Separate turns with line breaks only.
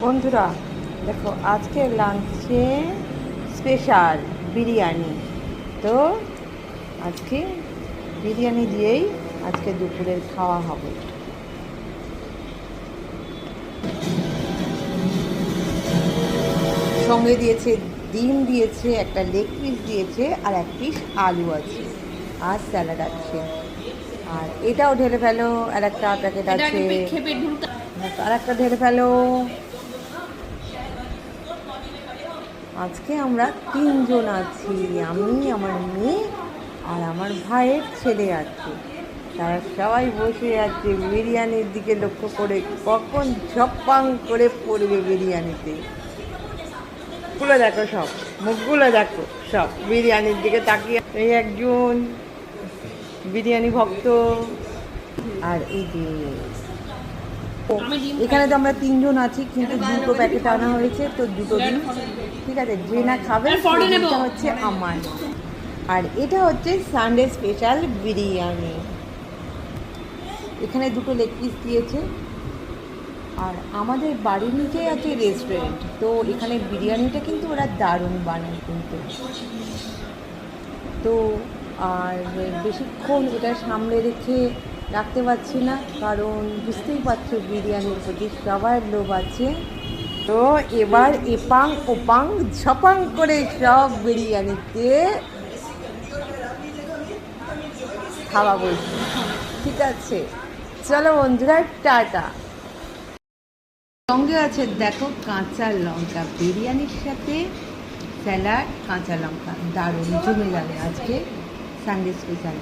বন্ধুরা দেখো আজকে লাঞ্চে স্পেশাল বিরিয়ানি। তো আজকে বিরিয়ানি দিয়েই আজকে দুপুরের খাওয়া হবে। সঙ্গে দিয়েছে ডিম, দিয়েছে একটা লেগ পিস, দিয়েছে আর এক পিস আলু আছে, আর স্যালাড আছে। আর এটাও ঢেলে ফেলো, আর একটা প্যাকেট আছে, আর একটা ঢেলে ফেলো। আজকে আমরা তিনজন আছি, আমি, আমার মেয়ে আর আমার ভাইয়ের ছেলে আছে। তারা সবাই বসে আছে বিরিয়ানির দিকে লক্ষ্য করে, কখন ঝপাং করে পড়বে বিরিয়ানিতে। গুলো দেখো, সব মুখগুলো দেখো, সব বিরিয়ানির দিকে তাকিয়ে। এই একজন বিরিয়ানি ভক্ত, আর এই যে এখানে তো আমরা তিনজন আছি, কিন্তু দুটো প্যাকেট আনা হয়েছে, তো দুটো দিন ঠিক আছে। যে না খাবে সেটা হচ্ছে আমার। আর এটা হচ্ছে সানডে স্পেশাল বিরিয়ানি। এখানে দুটো লেগ পিস দিয়েছে। আর আমাদের বাড়ির নিচেই আছে রেস্টুরেন্ট, তো এখানে বিরিয়ানিটা কিন্তু ওরা দারুণ বানায় কিন্তু। তো আর বেশিক্ষণ এটা সামনে রেখে রাখতে পারছি না, কারণ বুঝতেই পারছো বিরিয়ানির প্রতি সবার লোভ আছে। তো এবার এপাং ওপাং ঝপাং করে সব বিরিয়ানিতে খাওয়া বলছি, ঠিক আছে? চলো বন্ধুরা, টাটা। সঙ্গে আছে দেখো কাঁচা লঙ্কা, বিরিয়ানির সাথে স্যালাড, কাঁচা লঙ্কা, দারুণ জমে যাবে আজকে সানডে স্পেশাল।